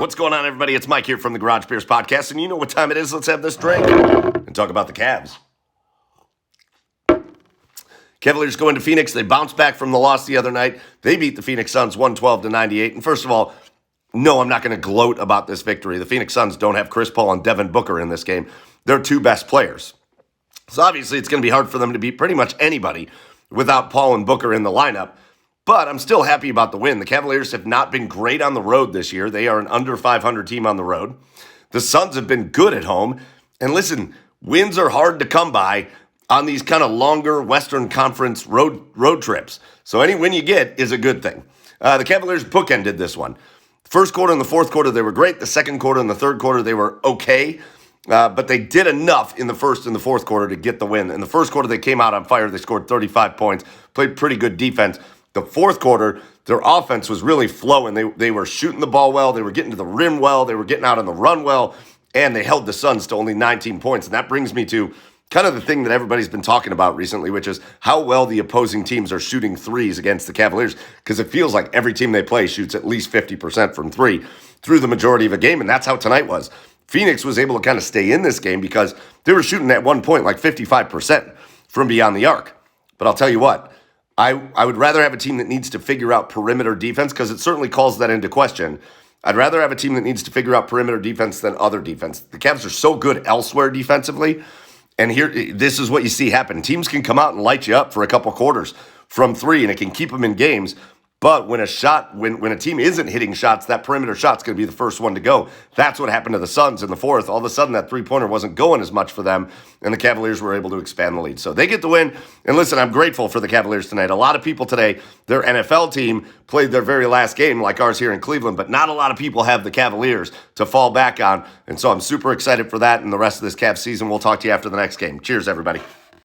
What's going on, everybody? It's Mike here from the Garage Beers Podcast, and you know what time it is. Let's have this drink and talk about the Cavs. Cavaliers go into Phoenix. They bounce back from the loss the other night. They beat the Phoenix Suns 112-98. And first of all, no, I'm not going to gloat about this victory. The Phoenix Suns don't have Chris Paul and Devin Booker in this game. They're two best players. So obviously it's going to be hard for them to beat pretty much anybody without Paul and Booker in the lineup. But I'm still happy about the win. The Cavaliers have not been great on the road this year. They are an under 500 team on the road. The Suns have been good at home. And listen, wins are hard to come by on these kind of longer Western Conference road trips. So any win you get is a good thing. The Cavaliers bookended this one. First quarter and the fourth quarter, they were great. The second quarter and the third quarter, they were okay. But they did enough in the first and the fourth quarter to get the win. In the first quarter, they came out on fire. They scored 35 points, played pretty good defense. The fourth quarter, their offense was really flowing. They were shooting the ball well. They were getting to the rim well. They were getting out on the run well. And they held the Suns to only 19 points. And that brings me to kind of the thing that everybody's been talking about recently, which is how well the opposing teams are shooting threes against the Cavaliers, because it feels like every team they play shoots at least 50% from three through the majority of a game, and that's how tonight was. Phoenix was able to kind of stay in this game because they were shooting at one point like 55% from beyond the arc. But I'll tell you what, I would rather have a team that needs to figure out perimeter defense, because it certainly calls that into question. I'd rather have a team that needs to figure out perimeter defense than other defense. The Cavs are so good elsewhere defensively. And here, this is what you see happen. Teams can come out and light you up for a couple quarters from three, and it can keep them in games. But when a team isn't hitting shots, that perimeter shot's going to be the first one to go. That's what happened to the Suns in the fourth. All of a sudden, that three-pointer wasn't going as much for them, and the Cavaliers were able to expand the lead. So they get the win. And listen, I'm grateful for the Cavaliers tonight. A lot of people today, their NFL team played their very last game like ours here in Cleveland, but not a lot of people have the Cavaliers to fall back on. And so I'm super excited for that and the rest of this Cavs season. We'll talk to you after the next game. Cheers, everybody.